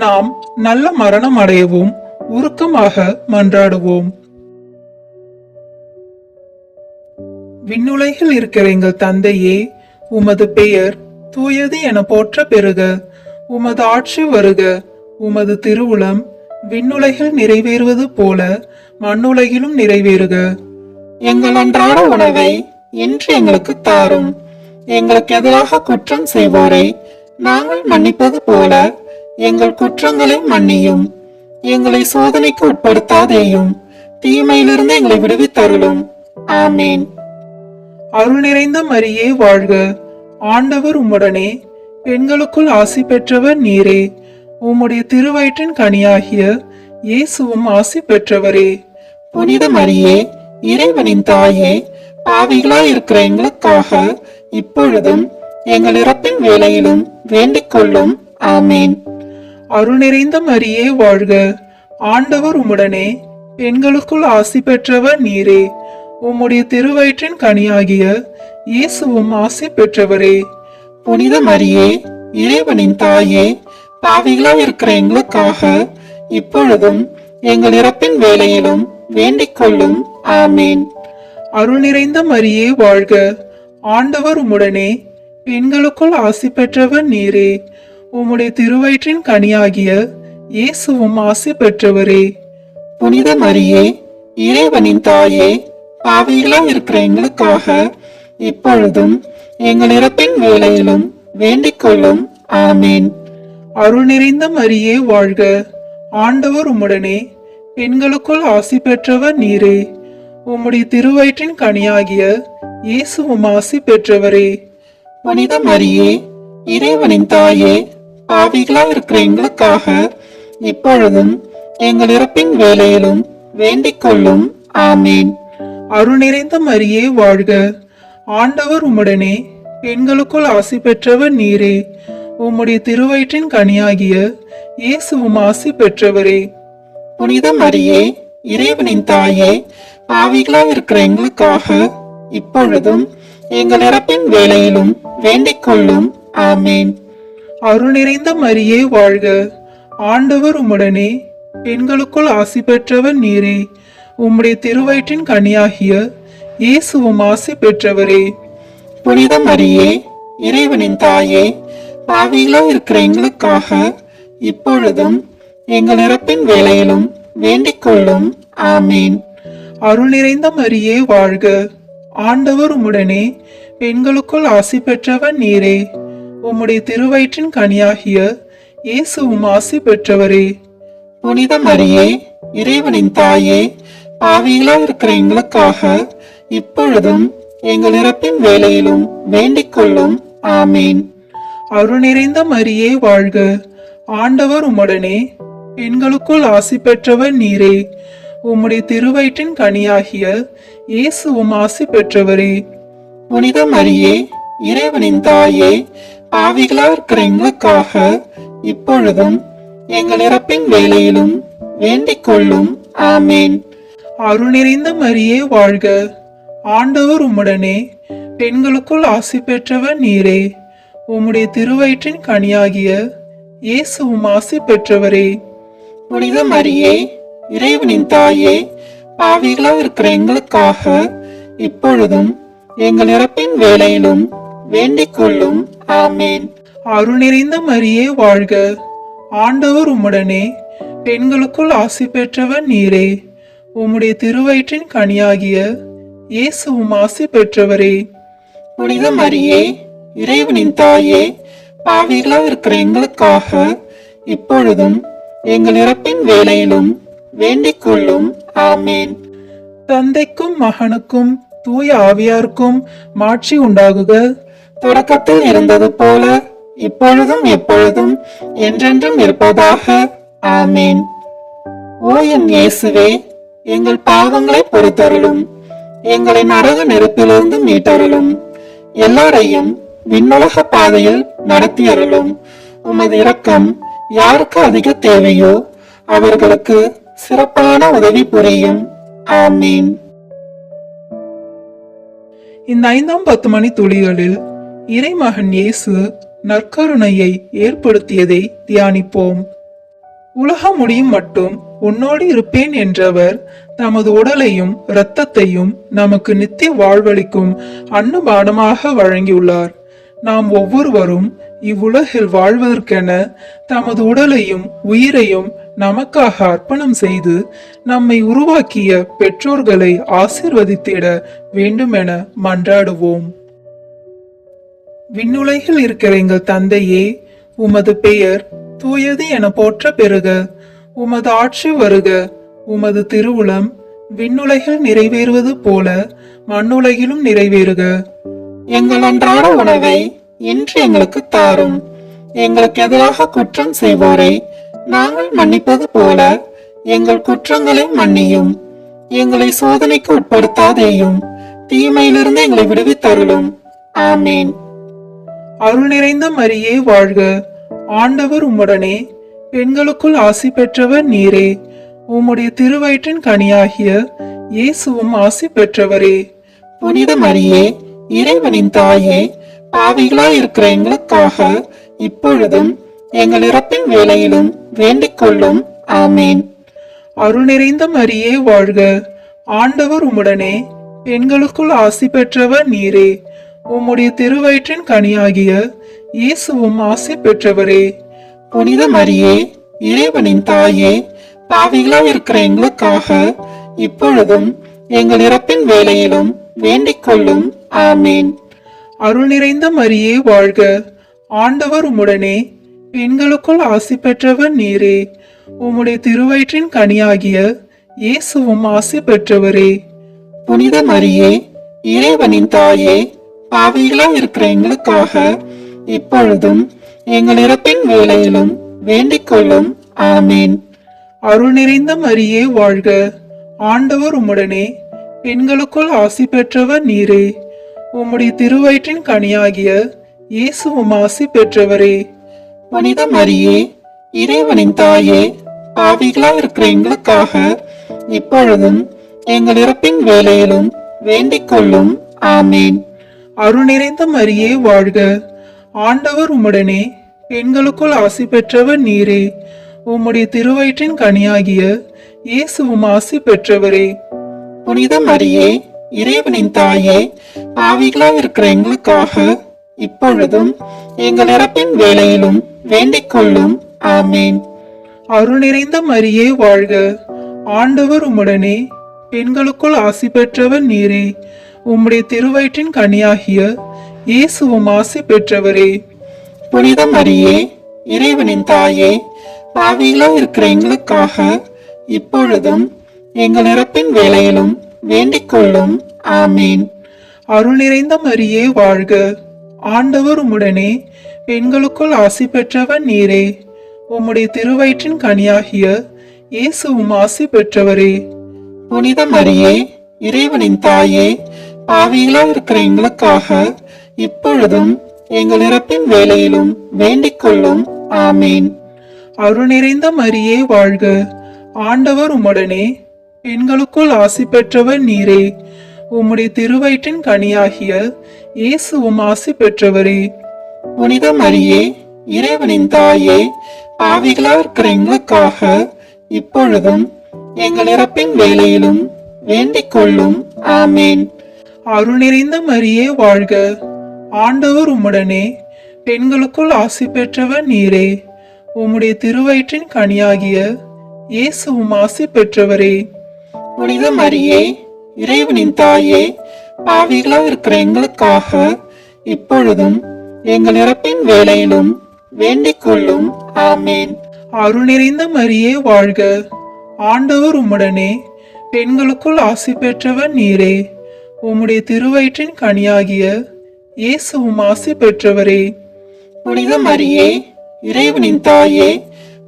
நாம் நல்ல மரணம் அடையவும் உருக்கமாக மன்றாடுவோம். விண்ணுலகில் இருக்கிற எங்கள் தந்தையே, உமது பெயர் தூயது என போற்ற பெறுக. உமது ஆட்சி வருக. உமது திருவுளம் விண்ணுலகில் நிறைவேறுவது போல மண்ணுலகிலும் நிறைவேறுக. எங்கள் அன்றாட உணவை இன்று எங்களுக்கு தாரும். எங்களுக்கு எதிராக குற்றம் செய்வோரை நாங்கள் மன்னிப்பது போல எங்கள் குற்றங்களை மன்னியும். எங்களை சோதனைக்கு உட்படுத்தாதேயும், தீமையிலிருந்து எங்களை விடுவித்தருளும். ஆமீன். அருள் நிறைந்த மரியே வாழ்க, ஆண்டவர் உம்முடனே, பெண்களுக்குள் ஆசி பெற்றவர் நீரே. உம்முடைய திருவயிற்றின் கனியாகிய இயேசுவும் ஆசி பெற்றவரே. புனித மரியே, இறைவனின் தாயே, பாவிகளாய் இருக்கிற எங்களுக்காக இப்பொழுதும் எங்கள் இறப்பின் வேளையிலும் வேண்டிக் கொள்ளும். ஆமீன். அருள் நிறைந்த மரியே வாழ்க, ஆண்டவர் உம்முடனே, பெண்களுக்குள் ஆசி பெற்றவர் நீரே. உம்முடைய திருவயிற்றின் கனியாகிய இயேசுவும் ஆசி பெற்றவரே. புனித மரியே, இறைவனின் தாயே, பாவிகளாய் இருக்கிற எங்களுக்காக இப்பொழுதும் எங்கள் இறப்பின் வேளையிலும் வேண்டிக் கொள்ளும். ஆமீன். அருள் நிறைந்த மரியே வாழ்க, ஆண்டவர் உம்முடனே, பெண்களுக்குள் ஆசி பெற்றவர் நீரே. உம்முடைய திருவயிற்றின் கனியாகிய இயேசுவும் ஆசி பெற்றவரே. புனித மரியே, இறைவனின் தாயே, பாவிகளாய் இருக்கிற எங்களுக்காக இப்பொழுதும் எங்கள் இறப்பின் வேளையிலும் வேண்டிக் கொள்ளும். ஆமீன். அருள் நிறைந்த மரியே வாழ்க, ஆண்டவர் உம்முடனே, பெண்களுக்குள் ஆசி பெற்றவர் நீரே. உம்முடைய திருவயிற்றின் கனியாகிய இயேசுவும் ஆசி பெற்றவரே. புனித மரியே, இறைவனின் தாயே, பாவிகளாய் இருக்கிற எங்களுக்காக இப்பொழுதும் எங்கள் இறப்பின் வேளையிலும் வேண்டிக் கொள்ளும். ஆமீன். அருள் நிறைந்த மரியே வாழ்க, ஆண்டவர் உம்முடனே, பெண்களுக்குள் ஆசி பெற்றவர் நீரே. உம்முடைய திருவயிற்றின் கனியாகிய இயேசுவும் ஆசி பெற்றவரே. புனித மரியே, இறைவனின் தாயே, பாவிகளாய் இருக்கிற எங்களுக்காக இப்பொழுதும் எங்கள் இறப்பின் வேளையிலும் வேண்டிக் கொள்ளும். ஆமீன். அருள் நிறைந்த மரியே வாழ்க, ஆண்டவர் உம்முடனே, பெண்களுக்குள் ஆசி பெற்றவர் நீரே. உம்முடைய திருவயிற்றின் கனியாகிய இயேசுவும் ஆசி பெற்றவரே. புனித மரியே, இறைவனின் தாயே, பாவிகளாய் இருக்கிற எங்களுக்காக இப்பொழுதும் எங்கள் இறப்பின் வேளையிலும் வேண்டிக் கொள்ளும். ஆமீன். அருள் நிறைந்த மரியே வாழ்க, ஆண்டவர் உம்முடனே, பெண்களுக்குள் ஆசி பெற்றவர் நீரே. உம்முடைய திருவயிற்றின் கனியாகிய இயேசுவும் ஆசி பெற்றவரே. புனித மரியே, இறைவனின் தாயே, பாவிகளாய் இருக்கிற எங்களுக்காக இப்பொழுதும் எங்கள் இறப்பின் வேளையிலும் வேண்டிக் கொள்ளும். ஆமீன். அருள் நிறைந்த மரியே வாழ்க, ஆண்டவர் உம்முடனே, பெண்களுக்குள் ஆசி பெற்றவர் நீரே. உம்முடைய திருவயிற்றின் கனியாகிய இயேசுவும் ஆசி பெற்றவரே. புனித மரியே, இறைவனின் தாயே, பாவிகளாய் இருக்கிற எங்களுக்காக இப்பொழுதும் எங்கள் இறப்பின் வேளையிலும் வேண்டிக் கொள்ளும். ஆமீன். அருள் நிறைந்த மரியே வாழ்க, ஆண்டவர் உம்முடனே, பெண்களுக்குள் ஆசி பெற்றவர் நீரே. உம்முடைய திருவயிற்றின் கனியாகிய இயேசுவும் ஆசி பெற்றவரே. புனித மரியே, இறைவனின் தாயே, பாவிகளாய் இருக்கிற எங்களுக்காக இப்பொழுதும் எங்கள் இறப்பின் வேளையிலும் வேண்டிக் கொள்ளும். ஆமீன். அருள் நிறைந்த மரியே வாழ்க, ஆண்டவர் உம்முடனே, பெண்களுக்குள் ஆசி பெற்றவர் நீரே. உம்முடைய திருவயிற்றின் கனியாகிய இயேசுவும் ஆசி பெற்றவரே. புனித மரியே, இறைவனின் தாயே, பாவிகளாய் இருக்கிற எங்களுக்காக இப்பொழுதும் எங்கள் இறப்பின் வேளையிலும் வேண்டிக் கொள்ளும். ஆமீன். தந்தைக்கும் மகனுக்கும் தூய ஆவியாருக்கும் மாட்சி உண்டாகுக. தொடக்கத்தில் இருந்தது போல இப்பொழுதும் எப்பொழுதும் என்றென்றும் இருப்பதாக. ஆமீன். ஓ என் இயேசுவே, எங்கள் பாவங்களை பொறுத்தருளும், எங்களை நரக நெருப்பிலிருந்து மீட்டருளும், எல்லாரையும் விண்ணுலக பாதையில் நடத்தியருளும். உமது இரக்கம் யாருக்கு அதிக தேவையோ அவர்களுக்கு சிறப்பான உதவி புரியும். ஆமீன். இந்த 5ஆம் 10 மணி துளிகளில் இறைமகன் இயேசு நற்கருணையை ஏற்படுத்தியதை தியானிப்போம். உலகம் முடியும் மட்டும் உன்னோடு இருப்பேன் என்றவர் தமது உடலையும் இரத்தத்தையும் நமக்கு நித்திய வாழ்வளிக்கும் அன்னபானமாக வழங்கியுள்ளார். நாம் ஒவ்வொருவரும் இவ்வுலகில் வாழ்வதற்கென தமது உடலையும் உயிரையும் நமக்காக அர்ப்பணம் செய்து நம்மை உருவாக்கிய பெற்றோர்களை ஆசீர்வதித்திட வேண்டுமென மன்றாடுவோம். விண்ணுலகில் இருக்கிற எங்கள் தந்தையே, உமது பெயர் தூயது என போற்ற பெறுக. உமது ஆட்சி வருக. உமது திருவுளம் விண்ணுலகில் நிறைவேறுவது போல மண்ணுலகிலும் நிறைவேறுக. எங்கள் அன்றாட உணவை இன்று எங்களுக்கு தாரும். எங்களுக்கு எதிராக குற்றம் செய்வோரை நாங்கள் மன்னிப்பது போல எங்கள் குற்றங்களை மன்னியும். எங்களை சோதனைக்கு உட்படுத்தாதேயும், தீமையிலிருந்து எங்களை விடுவித்தருளும். ஆமீன். அருள் நிறைந்த மரியே வாழ்க. ஆண்டவர் உம்முடனே, பெண்களுக்குள் ஆசி பெற்றவர் நீரே. உம்முடைய திருவயிற்றின் கனியாகிய இயேசுவும் ஆசி பெற்றவரே. புனித மரியே, இறைவனின் தாயே, பாவிகளாய் இருக்கிற எங்களுக்காக இப்பொழுதும் எங்கள் இறப்பின் வேளையிலும் வேண்டிக் கொள்ளும். ஆமீன். அருள் நிறைந்த மரியே வாழ்க. ஆண்டவர் உம்முடனே, பெண்களுக்குள் ஆசி பெற்றவர் நீரே. உம்முடைய திருவயிற்றின் கனியாகிய இயேசுவும் ஆசி பெற்றவரே. புனித மரியே, இறைவனின் தாயே, பாவிகளாய் இருக்கிற எங்களுக்காக இப்பொழுதும் எங்கள் இறப்பின் வேளையிலும் வேண்டிக் கொள்ளும். ஆமீன். அருள் நிறைந்த மரியே வாழ்க. ஆண்டவர் உம்முடனே, பெண்களுக்குள் ஆசி பெற்றவர் நீரே. உம்முடைய திருவயிற்றின் கனியாகிய இயேசுவும் ஆசி பெற்றவரே. புனித மரியே, இறைவனின் தாயே, பாவிகளாய் இருக்கிற எங்களுக்காக இப்பொழுதும் எங்கள் இறப்பின் வேளையிலும் வேண்டிக் கொள்ளும். ஆமீன். அருள் நிறைந்த மரியே வாழ்க. ஆண்டவர் உம்முடனே, பெண்களுக்குள் ஆசி பெற்றவர் நீரே. உம்முடைய திருவயிற்றின் கனியாகிய இயேசுவும் ஆசி பெற்றவரே. புனித மரியே, இறைவனின் தாயே, பாவிகளாய் இருக்கிற எங்களுக்காக இப்பொழுதும் எங்கள் இறப்பின் வேளையிலும் வேண்டிக் கொள்ளும். ஆமீன். அருள் நிறைந்த மரியே வாழ்க. ஆண்டவர் உம்முடனே, பெண்களுக்குள் ஆசி பெற்றவர் நீரே. உம்முடைய திருவயிற்றின் கனியாகிய இயேசுவும் ஆசி பெற்றவரே. புனித மரியே, இறைவனின் தாயே, பாவிகளாய் இருக்கிற எங்களுக்காக இப்பொழுதும் எங்கள் இறப்பின் வேளையிலும் வேண்டிக் கொள்ளும். ஆமீன். அருள் நிறைந்த மரியே வாழ்க. ஆண்டவர் உம்முடனே, பெண்களுக்குள் ஆசி பெற்றவர் நீரே. உம்முடைய திருவயிற்றின் கனியாகிய இயேசுவும் ஆசி பெற்றவரே. புனித மரியே, இறைவனின் தாயே, பாவிகளாய் இருக்கிற எங்களுக்காக இப்பொழுதும் எங்கள் இறப்பின் வேளையிலும் வேண்டிக் கொள்ளும். ஆமீன். அருள் நிறைந்த மரியே வாழ்க. ஆண்டவர் உம்முடனே, பெண்களுக்குள் ஆசி பெற்றவர் நீரே. உம்முடைய திருவயிற்றின் கனியாகிய இயேசுவும் ஆசி பெற்றவரே. புனித மரியே, இறைவனின் தாயே, பாவிகளாய் இருக்கிற எங்களுக்காக இப்பொழுதும் எங்கள் இறப்பின் வேளையிலும் வேண்டிக் கொள்ளும். ஆமீன். அருள் நிறைந்த மரியே வாழ்க. ஆண்டவர் உம்முடனே, பெண்களுக்குள் ஆசி பெற்றவர் நீரே. உம்முடைய திருவயிற்றின் கனியாகிய இயேசுவும் ஆசி பெற்றவரே. புனித மரியே, இறைவனின் தாயே, பாவிகளாய் இருக்கிற எங்களுக்காக இப்பொழுதும் எங்கள் இறப்பின் வேளையிலும் வேண்டிக் கொள்ளும். ஆமீன். அருள் நிறைந்த மரியே வாழ்க. ஆண்டவர் உம்முடனே, பெண்களுக்குள் ஆசி பெற்றவர் நீரே. உம்முடைய திருவயிற்றின் கனியாகிய இயேசுவும் ஆசி பெற்றவரே. புனித மரியே, இறைவனின் தாயே, பாவிகளாய் இருக்கிற எங்களுக்காக இப்பொழுதும் எங்கள் இறப்பின் வேளையிலும் வேண்டிக் கொள்ளும். ஆமீன். அருள் நிறைந்த மரியே வாழ்க. ஆண்டவர் உம்முடனே, பெண்களுக்குள் ஆசி பெற்றவர் நீரே. உம்முடைய திருவயிற்றின் கனியாகிய இயேசுவும் ஆசி பெற்றவரே. புனித மரியே, இறைவனின் தாயே,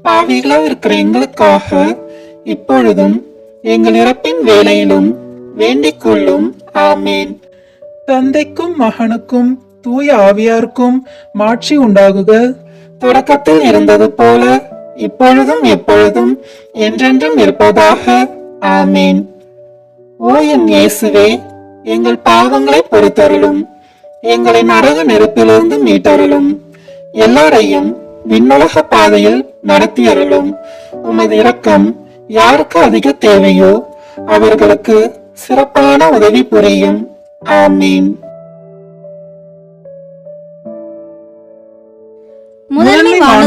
பாவிகளாய் இருக்கிற எங்களுக்காக இப்பொழுதும் எங்கள் இறப்பின் வேளையிலும் வேண்டிக் கொள்ளும். ஆமீன். தந்தைக்கும் மகனுக்கும் தூய ஆவியாருக்கும் மாட்சி உண்டாகுக. தொடக்கத்தில் இருந்தது போல இப்பொழுதும் எப்பொழுதும் என்றென்றும் இருப்பதாக. ஆமீன். ஓ என் இயேசுவே, எங்கள் பாவங்களை பொறுத்தருளும். எங்களை நரக நெருப்பிலிருந்து மீட்டருளும். எல்லாரையும் விண்ணுலக பாதையில் நடத்தியருளும். உமது இரக்கம் யாருக்கு அதிக தேவையோ அவர்களுக்கு சிறப்பான உதவி புரியும். ஆமீன்.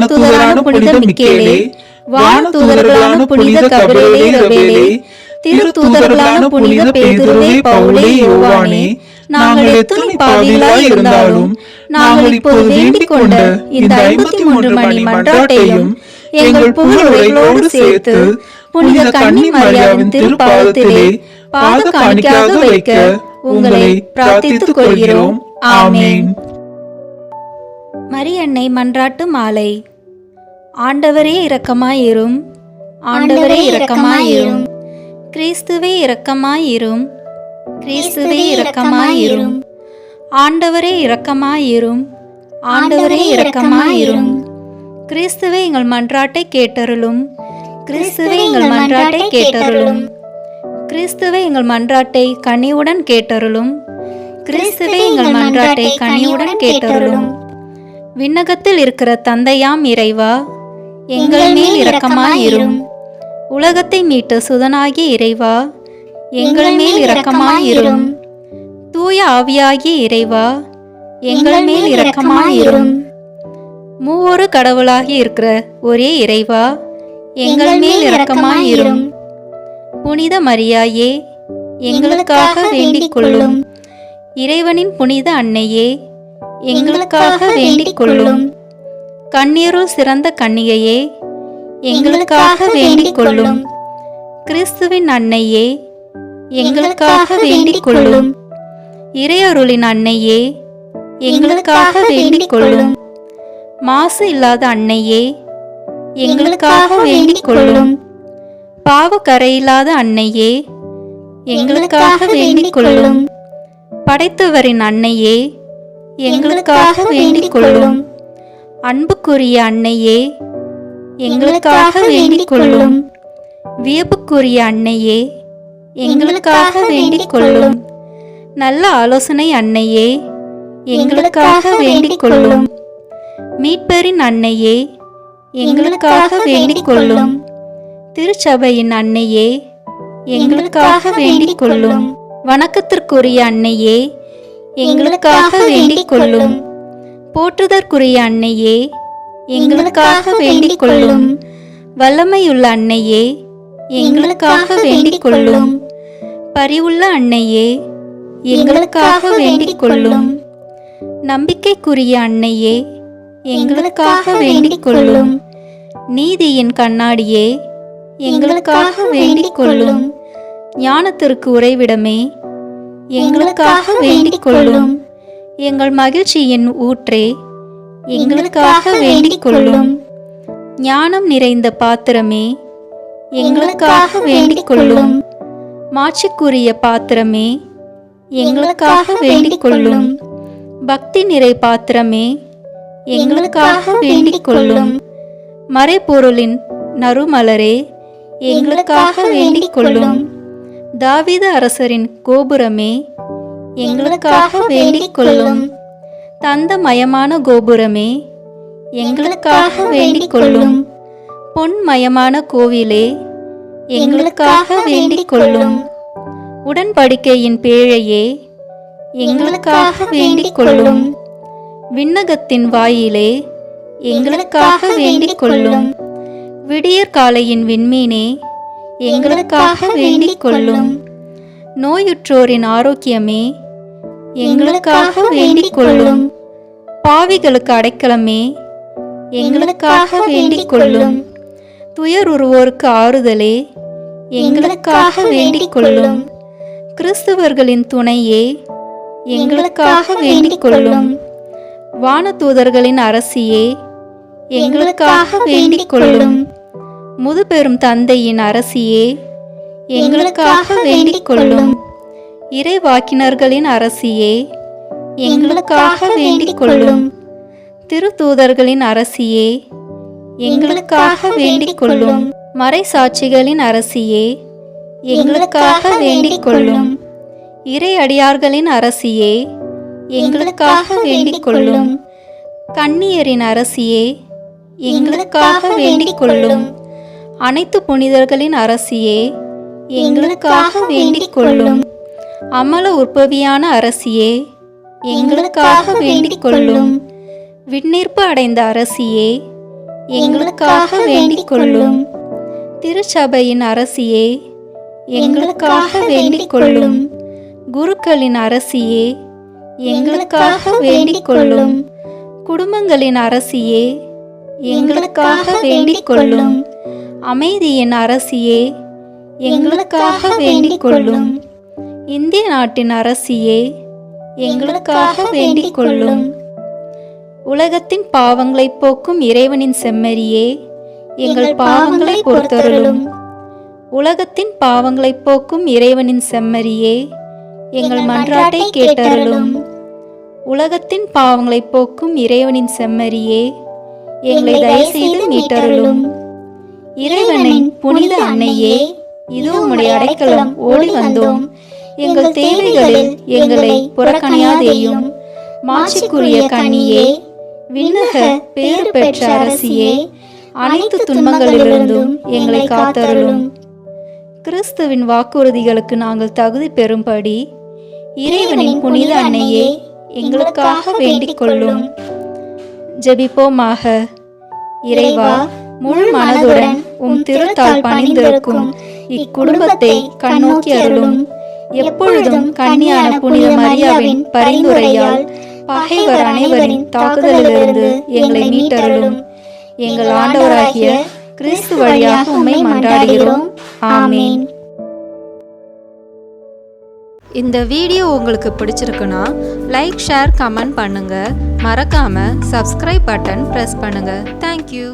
வானதூதரான புனித மிக்கேலே, வானதூதர்களான புனித கபிரேலே ரபேலே, திருத்தூதர்களான புனித பேதுருவே பவுலே யோவானே, நாங்கள் எத்துணை பாவிகளாய் இருந்தாலும் நாங்கள் இப்போது வேண்டிக் கொண்ட இந்த 53 மணி மன்றாட்டையும் எங்கள் புகழுரைகளோடு சேர்த்து புனித கன்னி மரியாவின் திருப்பாதத்திலே பாத காணிக்கையாக வைக்க உங்களை பிரார்த்தித்துக் கொள்கிறோம். ஆமென். மரியன்னை மன்றாட்டு மாலை. ஆண்டவரே இரக்கமாயிரும், ஆண்டவரே இரக்கமாயிரும், கிறிஸ்துவே இரக்கமாயிரும், கிறிஸ்துவே இரக்கமாயிரும், ஆண்டவரே இரக்கமாயிரும், ஆண்டவரே இரக்கமாயிரும், கிறிஸ்துவே எங்கள் மன்றாட்டை கேட்டருளும், கிறிஸ்துவே எங்கள் மன்றாட்டை கேட்டருளும், கிறிஸ்துவே எங்கள் மன்றாட்டை கனிவுடன் கேட்டருளும், கிறிஸ்துவே எங்கள் மன்றாட்டை கனிவுடன் கேட்டருளும். விண்ணகத்தில் இருக்கிற தந்தையாம் இறைவா, எங்கள் மேல் இரக்கமாயிரும். உலகத்தை மீட்ட சுதனாகிய இறைவா, எங்கள் மேல் இரக்கமாயிரும். தூய ஆவியாகிய இறைவா, எங்கள் மேல் இரக்கமாயிரும். மூவொரு கடவுளாகி இருக்கிற ஒரே இறைவா, எங்கள் மேல் இரக்கமாயிரும். புனித மரியாயே, எங்களுக்காக வேண்டிக் கொள்ளும். இறைவனின் புனித அன்னையே, எங்களுக்காக வேண்டிக் கொள்ளும். கண்ணீருள் சிறந்த கன்னிகையே, எங்களுக்காக வேண்டிக் கொள்ளும். கிறிஸ்துவின் அன்னையே, எங்களுக்காக வேண்டிக் கொள்ளும். இறையருளின் அன்னையே, எங்களுக்காக வேண்டிக் கொள்ளும். மாசு இல்லாத அன்னையே, எங்களுக்காக வேண்டிக் கொள்ளும். பாவக்கரையில்லாத அன்னையே, எங்களுக்காக வேண்டிக் கொள்ளும். படைத்தவரின் அன்னையே, எங்களுக்காக வேண்டிக் கொள்ளும். அன்புக்குரிய அன்னையே, எங்களுக்காக வேண்டிக் கொள்ளும். வியப்புக்குரிய அன்னையே, எங்களுக்காக வேண்டிக் கொள்ளும். நல்ல ஆலோசனை அன்னையே, எங்களுக்காக வேண்டிக் கொள்ளும். மீட்பரின் அன்னையே, எங்களுக்காக வேண்டிக் கொள்ளும். திருச்சபையின் அன்னையே, எங்களுக்காக வேண்டிக் கொள்ளும். வணக்கத்திற்குரிய அன்னையே, எங்களுக்காக வேண்டிக் கொள்ளும். போற்றுதற்குரிய அன்னையே, எங்களுக்காக வேண்டிக் கொள்ளும். வல்லமையுள்ள அன்னையே, எங்களுக்காக வேண்டிக் கொள்ளும். பரிவுள்ள அன்னையே, எங்களுக்காக வேண்டிக் கொள்ளும். நம்பிக்கைக்குரிய அன்னையே, எங்களுக்காக வேண்டிக் கொள்ளும். நீதியின் கண்ணாடியே, எங்களுக்காக வேண்டிக் கொள்ளும். ஞானத்திற்கு உறைவிடமே, எங்களுக்காக வேண்டிக் கொள்ளும். எங்கள் மகிழ்ச்சியின் ஊற்றே, எங்களுக்காக வேண்டிக் கொள்ளும். ஞானம் நிறைந்த பாத்திரமே, எங்களுக்காக வேண்டிக் கொள்ளும். மாட்சிக்குரிய பாத்திரமே, எங்களுக்காக வேண்டிக் கொள்ளும். பக்தி நிறை பாத்திரமே, எங்களுக்காக வேண்டிக் கொள்ளும். மறைபொருளின் நறுமலரே, எங்களுக்காக வேண்டிக் கொள்ளும். தாவீது அரசரின் கோபுரமே, எங்களுக்காக வேண்டிக் கொள்ளும். தந்தமயமான கோபுரமே, எங்களுக்காக வேண்டிக் கொள்ளும். பொன்மயமான கோவிலே, எங்களுக்காக வேண்டிக் கொள்ளும். உடன்படிக்கையின் பேழையே, எங்களுக்காக வேண்டிக் கொள்ளும். விண்ணகத்தின் வாயிலே, எங்களுக்காக வேண்டிக் கொள்ளும். விடியற்காலையின் விண்மீனே, எங்களுக்காக வேண்டிக் கொள்ளும். நோயுற்றோரின் ஆரோக்கியமே, எங்களுக்காக வேண்டிக் கொள்ளும். பாவிகளுக்கு அடைக்கலமே, எங்களுக்காக வேண்டிக் கொள்ளும். துயருருவோருக்கு ஆறுதலே, எங்களுக்காக வேண்டிக் கொள்ளும். கிறிஸ்துவர்களின் துணையே, எங்களுக்காக வேண்டிக் கொள்ளும். வானதூதர்களின் அரசியே, எங்களுக்காக வேண்டிக் கொள்ளும். முதுபெரும் தந்தையின் அரசியே, எங்களுக்காக வேண்டிக் கொள்ளும். இறைவாக்கினர்களின் அரசியே, எங்களுக்காக வேண்டிக் கொள்ளும். திருத்தூதர்களின் அரசியே, எங்களுக்காக வேண்டிக் கொள்ளும். மறைசாட்சிகளின் அரசியே, எங்களுக்காக வேண்டிக் கொள்ளும். இறை அடியார்களின் அரசியே, எங்களுக்காக வேண்டிக் கொள்ளும். கன்னியரின் அரசியே, எங்களுக்காக வேண்டிக் கொள்ளும். அனைத்து புனிதர்களின் அரசியே, எங்களுக்காக வேண்டிக் கொள்ளும். அமல உற்பவியான அரசியே, எங்களுக்காக வேண்டிக் கொள்ளும். விண்ணீர்ப்பு அடைந்த அரசியே, எங்களுக்காக வேண்டிக் கொள்ளும். திருச்சபையின் அரசியே, எங்களுக்காக வேண்டிக் கொள்ளும். குருக்களின் அரசியே, எங்களுக்காக வேண்டிக் கொள்ளும். குடும்பங்களின் அரசியே, எங்களுக்காக வேண்டிக் கொள்ளும். அமைதியின் அரசியே, எங்களுக்காக வேண்டிக் கொள்ளும். இந்திய நாட்டின் அரசியே, எங்களுக்காக வேண்டிக் கொள்ளும். உலகத்தின் பாவங்களை போக்கும் இறைவனின் செம்மறியே, எங்கள் பாவங்களை பொறுத்தருளும். உலகத்தின் பாவங்களை போக்கும் இறைவனின் செம்மறியே, எங்கள் மன்றாட்டை கேட்டருளும். உலகத்தின் பாவங்களை போக்கும் இறைவனின் செம்மறியே, எங்களை தயவுசெய்து மீட்டருளும். இறைவனின் புனித அன்னையே, இதோ உம்முடைய அடைக்கலம் ஓடி வந்தோம். எங்கள் தேவைகளில் எங்களை புறக்கணியாதேயும். மாட்சிக்குரிய கன்னியே, விண்ணக பேறு பெற்ற அரசியே, அனைத்து துன்பங்களிலிருந்தும் எங்களை காத்தருளும். கிறிஸ்துவின் வாக்குறுதிகளுக்கு நாங்கள் தகுதி பெறும்படி இறைவனின் புனித அன்னையே, எங்களுக்காக வேண்டிக் கொள்ளும். ஜெபிப்போமாக. இறைவா, முழு மனதுடன் உம் திருத்தால் பணிந்திருக்கும் இக்குடும்பத்தை கண்ணோக்கி அருளும். எப்பொழுதும் கன்னியான புனித மரியாவின் பரிந்துரையால் பகைவர் அனைவரின் தாக்குதலிலிருந்து எங்களை மீட்டருளும். எங்கள் ஆண்டவராகிய கிறிஸ்து வழியாக உம்மை மன்றாடுகிறோம். ஆமீன். இந்த வீடியோ உங்களுக்கு பிடிச்சிருக்குன்னா லைக், ஷேர், கமெண்ட் பண்ணுங்க. மறக்காம சப்ஸ்கிரைப் பட்டன் பிரஸ் பண்ணுங்க. தேங்க்யூ.